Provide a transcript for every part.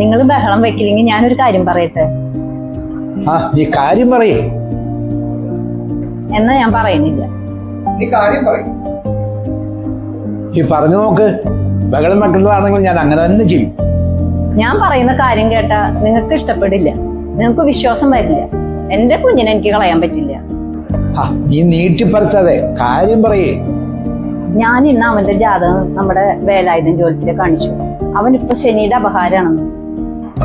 നിങ്ങൾ ബഹളം വെക്കില്ലെങ്കിൽ ഞാനൊരു കാര്യം പറയട്ടെ. ആ നീ കാര്യം പറയേ. എന്നാ ഞാൻ പറയുന്നില്ല. നീ കാര്യം പറയും. നീ പറഞ്ഞു നോക്ക്. ബഹളം വെക്കുന്നതാണെങ്കിൽ ഞാൻ അങ്ങനെ തന്നെ ചെയ്യും. ഞാൻ പറയുന്ന കാര്യം കേട്ടാ നിങ്ങൾക്ക് ഇഷ്ടപ്പെടില്ല, നിങ്ങൾക്ക് വിശ്വാസം വരില്ല. എന്റെ കുഞ്ഞിനെ എനിക്ക് കളയാൻ പറ്റില്ല. നീ നീട്ടിപ്പറത്താതെ കാര്യം പറയേ. ഞാൻ ഇന്ന് അവന്റെ ജാതകം നമ്മുടെ വേലായുധൻ ജോലിസിലെ കാണിച്ചു. അവൻ ഇപ്പൊ ശനിയുടെ അപഹാരമാണെന്ന്.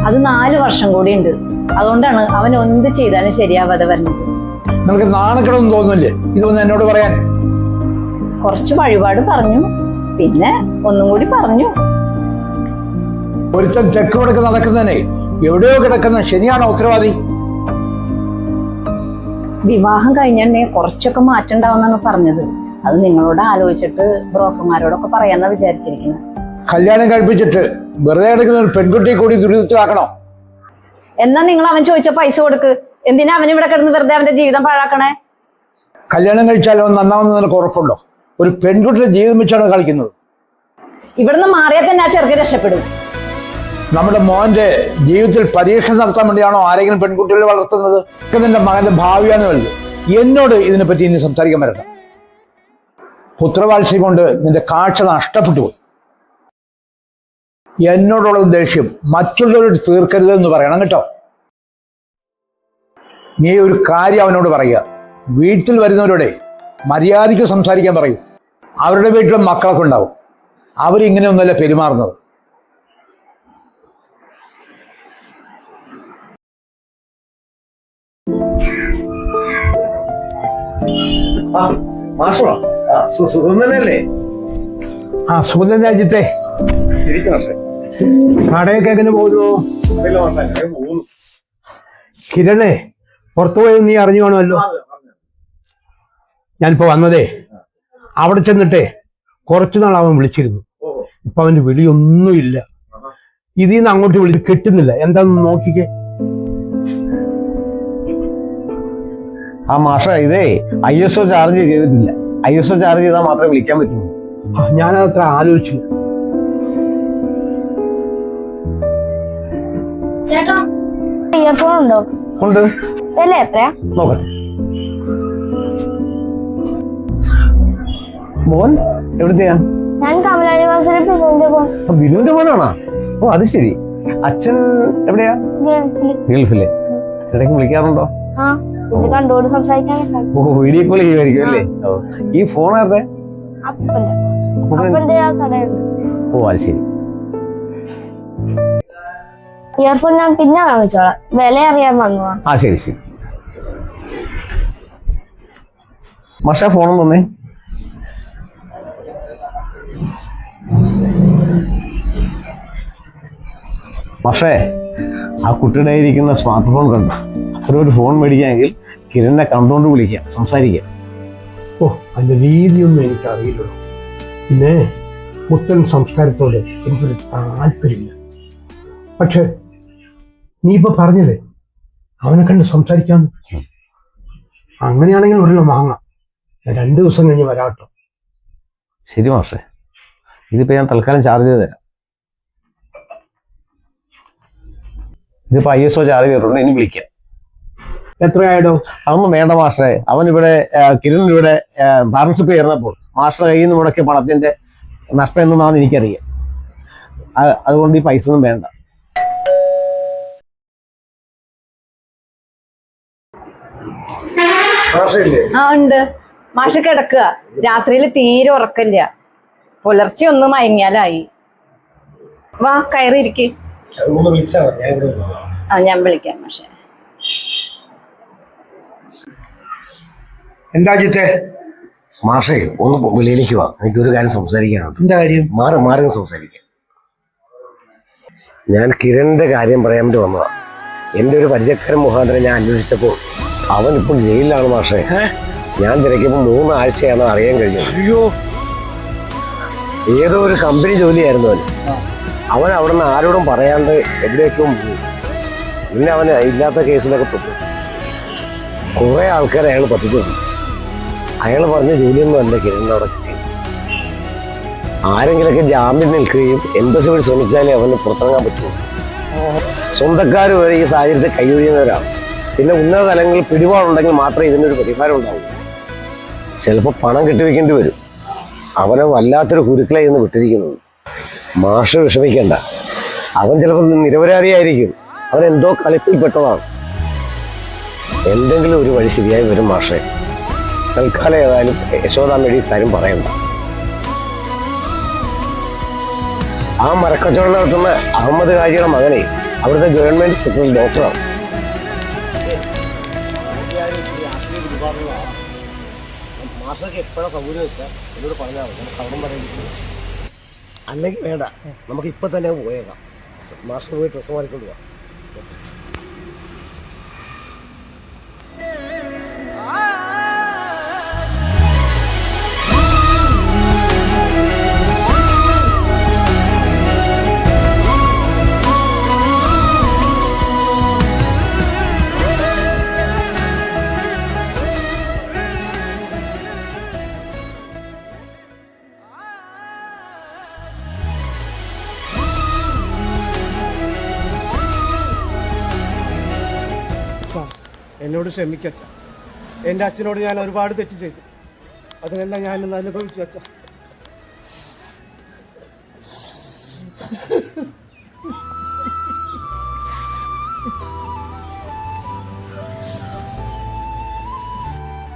അത് 4 വർഷം കൂടി ഉണ്ട്. അതുകൊണ്ടാണ് അവൻ എന്ത് ചെയ്താലും ശരിയാവാതെ വരുന്നത്. നിനക്ക് നാണക്കേടൊന്നും തോന്നുന്നില്ലേ ഇതൊന്ന് എന്നോട് പറയാൻ? കുറച്ച് വഴിപാട് പറഞ്ഞു, പിന്നെ ഒന്നും കൂടി പറഞ്ഞു. ഒരുത്തൻ തെക്ക് വടക്ക് നടക്കുന്നതന്നെ എവിടെയോ കിടക്കുന്ന ശനിയാണോ ഉത്തരവാദി? വിവാഹം കഴിഞ്ഞെ കുറച്ചൊക്കെ മാറ്റം ഉണ്ടാവുന്നാണ് പറഞ്ഞത്. അത് നിങ്ങളോട് ആലോചിച്ചിട്ട് ബ്രോക്കർമാരോടൊക്കെ പറയാന്നാ വിചാരിച്ചിരിക്കുന്നത്. കല്യാണം കഴിപ്പിച്ചിട്ട് വെറുതെ എടുക്കുന്ന ഒരു പെൺകുട്ടിയെ കൂടി ദുരിതത്തിലാക്കണോ? എന്നാ നിങ്ങൾ അവൻ ചോദിച്ച പൈസ കൊടുക്ക്. എന്തിനാ അവൻ ഇവിടെ കിടന്ന് വെറുതെ അവന്റെ ജീവിതം പാഴാക്കണേ? കല്യാണം കഴിച്ചാൽ അവൻ നന്നാവുന്ന നിനക്ക് ഉറപ്പുണ്ടോ? ഒരു പെൺകുട്ടിയുടെ ജീവിതം വെച്ചാണ് കളിക്കുന്നത്. ഇവിടുന്ന് മാറിയാൽ തന്നെ ആ ചെറുക്കൻ രക്ഷപ്പെടും. നമ്മുടെ മോന്റെ ജീവിതത്തിൽ പരീക്ഷണം നടത്താൻ വേണ്ടിയാണോ ആരെങ്കിലും പെൺകുട്ടികളെ വളർത്തുന്നത്? നിന്റെ മകന്റെ ഭാവിയാണ് വലുത്. എന്നോട് ഇതിനെപ്പറ്റി ഇനി സംസാരിക്കാൻ വരണ്ട. പുത്രവാത്സ്യം കൊണ്ട് നിന്റെ കാഴ്ച നഷ്ടപ്പെട്ടു പോയി. എന്നോടുള്ള ദേഷ്യം മറ്റുള്ളവരോട് തീർക്കരുതെന്ന് പറയണം കേട്ടോ. നീ ഒരു കാര്യം അവനോട് പറയുക. വീട്ടിൽ വരുന്നവരോടെ മര്യാദയ്ക്ക് സംസാരിക്കാൻ പറയൂ. അവരുടെ വീട്ടിലും മക്കളൊക്കെ ഉണ്ടാവും. അവരിങ്ങനെയൊന്നുമല്ല പെരുമാറുന്നത്. സുഗന്ധൻ രാജ്യത്തെ കടയൊക്കെ എങ്ങനെ പോകുന്നു? കിരണേ പുറത്തു പോയി നീ അറിഞ്ഞു കാണുമല്ലോ. ഞാനിപ്പോ വന്നതേ അവിടെ ചെന്നിട്ടേ കുറച്ചുനാൾ അവൻ വിളിച്ചിരുന്നു. ഇപ്പൊ അവന്റെ വിളിയൊന്നുമില്ല. ഇതിൽ നിന്ന് അങ്ങോട്ട് വിളി കിട്ടുന്നില്ല. എന്താന്ന് നോക്കിക്കേ. മാഷ ഇതേ ISO ചാർജ് ചെയ്തിട്ടില്ല. ISO ചാർജ് ചെയ്താൽ മാത്രമേ വിളിക്കാൻ പറ്റുള്ളൂ. ഞാനത്ര ആലോചിച്ചില്ല. ചേട്ടാ ഇയർഫോൺ ഉണ്ടോ? ഉണ്ട്. വില എത്രയാ? നോക്കട്ടെ. മോൻ എവിടത്തെയാ? ഞാൻ കമലാനിവാസിലെ ബിനുവിന്റെ മോനാണോ? ഓ അത് ശരി. അച്ഛൻ എവിടെയാ? ഗൾഫില്. അച്ഛനേക്ക് വിളിക്കാറുണ്ടോ? ഇത് കണ്ടോട് സംസാരിക്കാൻ. ഓ വീഡിയോ കോൾ ചെയ്യുമായിരിക്കും അല്ലേ? ഈ ഫോൺ ആരുടെ? ഓ അത് ശരി. ഇയർഫോൺ ഞാൻ പിന്നെ വാങ്ങിച്ചോളാം. വില അറിയാൻ വന്നതാ. ശരി ശരി. മാഷ ഫോൺ തന്നേ. മാഷേ ആ കുട്ടിയുടെ ഇരിക്കുന്ന സ്മാർട്ട് ഫോൺ കണ്ടു. അത്ര ഒരു ഫോൺ മേടിക്കാമെങ്കിൽ കിരണിനെ കണ്ടുകൊണ്ട് വിളിക്കാം, സംസാരിക്കാം. ഓ അതിന്റെ രീതിയൊന്നും എനിക്ക് അറിയില്ലല്ലോ. പിന്നെ പുത്തൻ സംസ്കാരത്തോട് എനിക്കൊരു താല്പര്യമില്ല. പക്ഷെ നീ ഇപ്പൊ പറഞ്ഞില്ലേ അവനെ കണ്ട് സംസാരിക്കാം. അങ്ങനെയാണെങ്കിൽ ഒരെണ്ണം വാങ്ങാം. 2 ദിവസം കഴിഞ്ഞ് വരാട്ടോ. ശരി മാഷേ, ഇതിപ്പോ ഞാൻ തൽക്കാലം ചാർജ് ചെയ്ത് തരാം. ഇതിപ്പോ ISO ചാർജ് ചെയ്തിട്ടുണ്ട്. ഇനി വിളിക്കാം. എത്രയായിടോ? അതൊന്നും വേണ്ട മാഷേ. അവൻ ഇവിടെ കിരൺ ഇവിടെ പാർട്ണർഷിപ്പ് ചേർന്നപ്പോൾ മാസ്റ്ററുടെ കയ്യിൽ നിന്ന് മുടക്കിയ പണത്തിന്റെ നഷ്ടം എന്താണെന്ന് എനിക്കറിയാം. അതുകൊണ്ട് ഈ പൈസ ഒന്നും വേണ്ട. ഉണ്ട്. മാഷ് കിടക്കുക. രാത്രിയിൽ തീരെ ഉറക്കില്ല. പുലർച്ചെ ഒന്ന് മയങ്ങിയാലായി. വാ കയറിയിരിക്ക്. ഞാൻ വിളിക്കാം മാഷെ. എന്താ ജിത്തെ? മാഷേ ഒന്ന് വെളിയിലേക്ക് വാ. എനിക്കൊരു കാര്യം സംസാരിക്കാനുണ്ട്. എന്താ കാര്യം? മാറി സംസാരിക്കാം. ഞാൻ കിരണിന്റെ കാര്യം പറയാൻ വേണ്ടി വന്നതാ. എൻ്റെ ഒരു പരിചയക്കാരൻ മുഖാന്തരം ഞാൻ അന്വേഷിച്ചപ്പോൾ അവൻ ഇപ്പോൾ ജയിലിലാണ് മാഷേ. ഞാൻ തിരക്കിയപ്പോൾ 3 ആഴ്ചയാണ് അറിയാൻ കഴിഞ്ഞത്. അയ്യോ, ഏതോ ഒരു കമ്പനി ജോലിയായിരുന്നു അവൻ അവിടെ നിന്ന് ആരോടും പറയാണ്ട് എവിടേക്കും പോയി. പിന്നെ അവന് ഇല്ലാത്ത കേസിലൊക്കെ തൊട്ടു. കുറെ ആൾക്കാരെ അയാൾ പറ്റിച്ചിട്ടുണ്ട്. അയാൾ പറഞ്ഞ ജോലിയൊന്നും അല്ല കിരണിന് അവിടെ കിട്ടിയത്. ആരെങ്കിലൊക്കെ ജാമ്യം നിൽക്കുകയും എംബസി വഴി ശ്രമിച്ചാലേ അവന് പുറത്തിറങ്ങാൻ പറ്റുള്ളൂ. സ്വന്തക്കാർ വരെ ഈ സാഹചര്യത്തെ കൈയൊഴിയുന്നവരാണ്. പിന്നെ ഉന്നത തലങ്ങളിൽ പിടിപാടുണ്ടെങ്കിൽ മാത്രമേ ഇതിനൊരു പരിഹാരം ഉണ്ടാവൂ. ചിലപ്പോൾ പണം കെട്ടിവെക്കേണ്ടി വരും. അവനെ വല്ലാത്തൊരു കുരുക്കളായി ഇന്ന് വിട്ടിരിക്കുന്നത്. മാഷ് വിഷമിക്കേണ്ട. അവൻ ചിലപ്പോൾ നിരപരാധിയായിരിക്കും. അവൻ എന്തോ കളിപ്പിൽപ്പെട്ടതാണ്. എന്തെങ്കിലും ഒരു വഴി ശരിയായി വരും മാഷെ. തൽക്കാലം ഏതായാലും യശോദാമ്മയുടെ കാര്യം പറയണ്ട. ആ മരക്കച്ചവടം നടത്തുന്ന അഹമ്മദ് ഹാജിയുടെ മകനെ അവിടുത്തെ ഗവൺമെന്റ് സെക്രട്ടറി ഡോക്ടറാണ്. മാഷൊക്കെ എപ്പോഴാണ് സൗകര്യം വെച്ചാൽ എന്നോട് പറഞ്ഞാൽ മതി. നമുക്ക് അവിടെ പറയുന്നത് അല്ലെങ്കിൽ വേണ്ട, നമുക്ക് ഇപ്പം തന്നെ പോയേക്കാം. മാഷ് പോയി ഡ്രസ്സ് മാറിക്കൊണ്ട് പോവാം. എന്നോട് ക്ഷമിക്കച്ച. എൻ്റെ അച്ഛനോട് ഞാൻ ഒരുപാട് തെറ്റ് ചെയ്തു. അതിനെല്ലാം ഞാൻ ഇന്ന് അനുഭവിച്ചു അച്ഛ.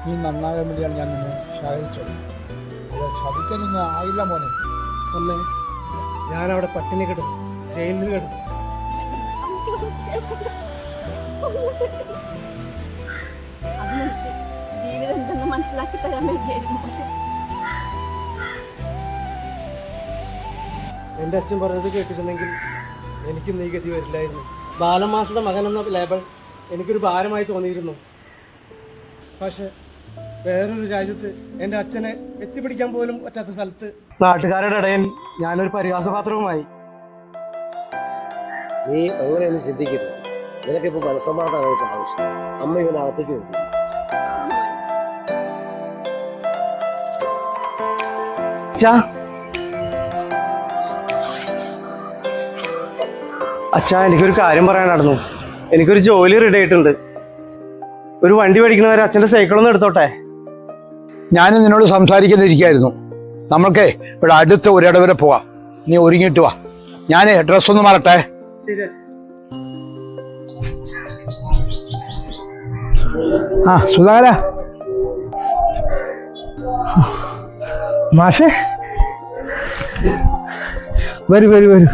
നീ നന്നാകാൻ വേണ്ടിയാണ് ഞാൻ നിന്നെ സഹായിച്ചത്. ശപിക്കാനൊന്നും ആയില്ല മോനെ. അമ്മേ, ഞാനവിടെ പട്ടിണി കിടന്നു, ജയിലിൽ കിടന്നു. ജീവിതം എന്തെന്ന് മനസ്സിലാക്കി തരാൻ വേണ്ടിയായിരുന്നു. എൻ്റെ അച്ഛൻ പറഞ്ഞത് കേട്ടിരുന്നെങ്കിൽ എനിക്കും നീ ഗതി വരില്ലായിരുന്നു. ബാലമാഷയുടെ മകൻ എന്ന ലേബൽ എനിക്കൊരു ഭാരമായി തോന്നിയിരുന്നു. പക്ഷെ വേറൊരു രാജ്യത്ത് എൻ്റെ അച്ഛനെ എത്തിപ്പിടിക്കാൻ പോലും പറ്റാത്ത സ്ഥലത്ത് നാട്ടുകാരുടെ ഇടയിൽ ഞാനൊരു പരിഹാസപാത്രവുമായി. നീ അങ്ങനെയൊന്നും ചിന്തിക്കരുത്. നിനക്കിപ്പോൾ മനസ്സമാധാനമായിട്ട് ആവശ്യം. അമ്മ ഇവനകത്തേക്ക് വരും. അച്ഛാ, എനിക്കൊരു കാര്യം പറയാനായിരുന്നു. എനിക്കൊരു ജോലി റെഡി ആയിട്ടുണ്ട്. ഒരു വണ്ടി മേടിക്കണവരെ അച്ഛൻ്റെ സൈക്കിളൊന്നും എടുത്തോട്ടെ. ഞാൻ നിന്നോട് സംസാരിക്കാനിരിക്കായിരുന്നു. നമ്മൾക്കേ ഇവിടെ അടുത്ത ഒരിട വരെ പോവാം. നീ ഒരുങ്ങിയിട്ട് വാ. ഞാൻ ഡ്രസ്സൊന്ന് മാറട്ടെ. ശരി. ആ സുധാകര, മാഷേ, വരൂ വരൂ വരൂ.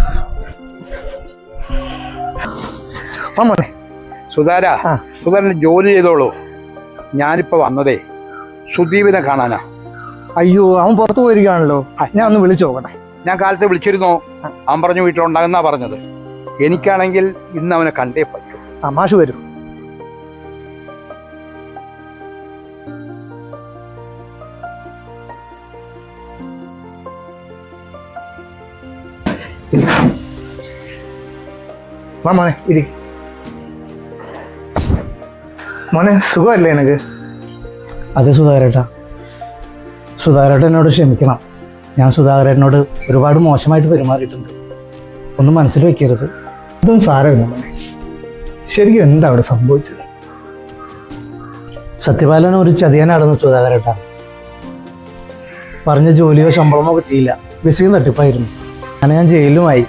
മോനെ സുധാര, സുധാരൻ ജോലി ചെയ്തോളൂ. ഞാനിപ്പോ വന്നതേ സുദീപിനെ കാണാനാ. അയ്യോ, അവൻ പുറത്തു പോയിരിക്കുകയാണല്ലോ. ഞാൻ ഒന്ന് വിളിച്ചു നോക്കട്ടെ. ഞാൻ കാലത്ത് വിളിച്ചിരുന്നു. അവൻ പറഞ്ഞു വീട്ടിലുണ്ടാകുന്നാ പറഞ്ഞത്. എനിക്കാണെങ്കിൽ ഇന്ന് അവനെ കണ്ടേ പറ്റൂ. മാഷ് വരൂ. മോനെ ഇരി. മോനെ സുഖമല്ലേ എനിക്ക്? അതെ സുധാകരേട്ടാ. സുധാകരേട്ടനോട് ക്ഷമിക്കണം. ഞാൻ സുധാകരേട്ടനോട് ഒരുപാട് മോശമായിട്ട് പെരുമാറിയിട്ടുണ്ട്. ഒന്നും മനസ്സിൽ വെക്കരുത്. ഇതൊന്നും സാരമില്ല മോനെ. ശരിക്കും എന്താ അവിടെ സംഭവിച്ചത്? സത്യപാലന ഒരു ചതിയാനാണെന്ന് സുധാകരേട്ടാ. പറഞ്ഞ ജോലിയോ ശമ്പളമോ കിട്ടിയില്ല. വിസയും തട്ടിപ്പായിരുന്നു. അങ്ങനെ ഞാൻ ജയിലുമായി.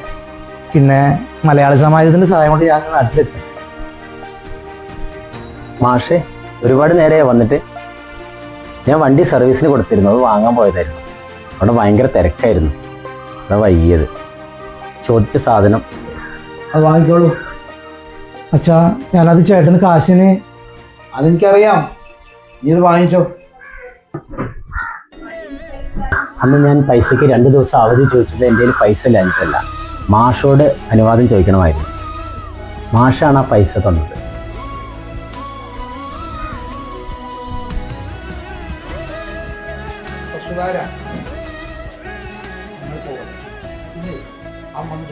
പിന്നെ മലയാളി സമാജത്തിന്റെ സഹായം കൊണ്ട് ഞാൻ നാട്ടിലെത്തി. മാഷേ, ഒരുപാട് നേരെ വന്നിട്ട്. ഞാൻ വണ്ടി സർവീസിന് കൊടുത്തിരുന്നു. അത് വാങ്ങാൻ പോയതായിരുന്നു. അവിടെ ഭയങ്കര തിരക്കായിരുന്നു. അതാ വൈകിയത്. ചോദിച്ച സാധനം അത് വാങ്ങിക്കോളൂ. അച്ഛാ, ഞാനത് ചേട്ടന് കാശിന്. അതെനിക്കറിയാം. നീ ഇത് വാങ്ങിച്ചോ. അന്ന് ഞാൻ പൈസയ്ക്ക് 2 ദിവസം അവധി ചോദിച്ചത് എൻ്റെ കയ്യിൽ പൈസ ഇല്ലാഞ്ഞിട്ടല്ല. മാഷോട് അനുവാദം ചോദിക്കണമായിരുന്നു. മാഷാണ് ആ പൈസ തന്നത്.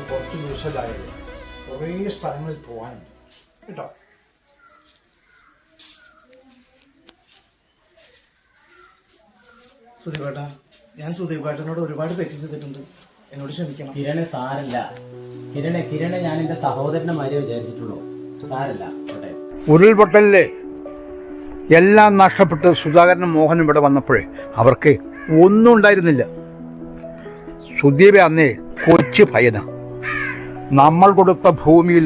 കുറച്ച് ദിവസമായാലും കുറേ സ്ഥലങ്ങളിൽ പോകാനുണ്ട് കേട്ടോ. സുധീപേട്ടാ, ഞാൻ സുധീപേട്ടനോട് ഒരുപാട് തെറ്റ് ചെയ്തിട്ടുണ്ട്. എന്നോട് ക്ഷമിക്കണം. കിരണ് സാരല്ല. കിരണ് ഞാൻ എന്റെ സഹോദരനെ മാതിരി വിചാരിച്ചിട്ടുള്ളൂ. സാരല്ല. ഉരുൾപൊട്ടലില് എല്ലാം നഷ്ടപ്പെട്ട് സുധാകരനും മോഹനും ഇവിടെ വന്നപ്പോഴേ അവർക്ക് ഒന്നും ഉണ്ടായിരുന്നില്ല. സുദീപ് അന്നേ കൊച്ചു പയ്യന. നമ്മൾ കൊടുത്ത ഭൂമിയിൽ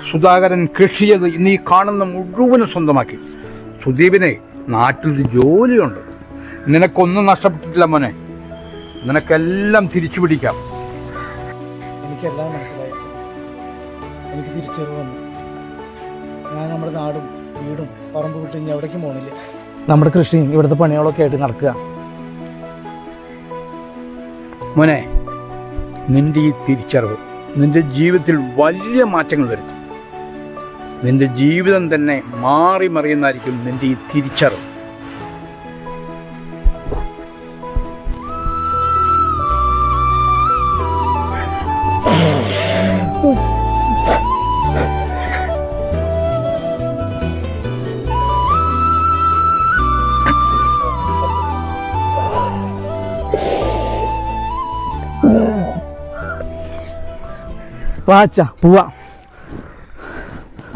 സുധാകരൻ കൃഷി ചെയ്ത് ഇന്ന് ഈ കാണുന്ന മുഴുവനും സ്വന്തമാക്കി. സുദീപിനെ നാട്ടിലൊരു ജോലിയുണ്ട്. നിനക്കൊന്നും നഷ്ടപ്പെട്ടിട്ടില്ല മോനെ. നിനക്കെല്ലാം തിരിച്ചു പിടിക്കാം. എനിക്കെല്ലാം മനസ്സിലായി. എനിക്ക് തിരിച്ചറിവ് വന്നു. ഞാൻ നമ്മുടെ നാടും വീടും പറമ്പ് വിട്ട് ഇനി എവിടേക്കും പോകണില്ല. നമ്മുടെ കൃഷിയും ഇവിടുത്തെ പണികളൊക്കെ ആയിട്ട് നടക്കുക. മോനെ, നിന്റെ ഈ തിരിച്ചറിവ് നിന്റെ ജീവിതത്തിൽ വലിയ മാറ്റങ്ങൾ വരുത്തും. നിന്റെ ജീവിതം തന്നെ മാറി മറിയുന്നതായിരിക്കും നിന്റെ ഈ തിരിച്ചറിവ്. പോവാ.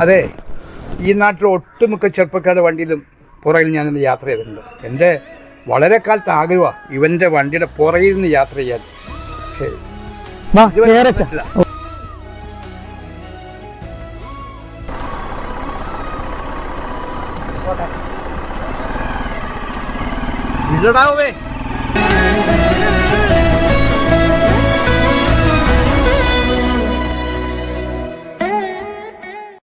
അതെ, ഈ നാട്ടിൽ ഒട്ടുമിക്ക ചെറുപ്പക്കാരുടെ വണ്ടിയിലും പുറകിൽ ഞാനിന്ന് യാത്ര ചെയ്തിട്ടുണ്ട്. എൻ്റെ വളരെ കാലത്ത് ആഗ്രഹമാണ് ഇവൻ്റെ വണ്ടിയുടെ പുറകിൽ നിന്ന് യാത്ര ചെയ്യാൻ. ശരി, ഇല്ലടാവേ.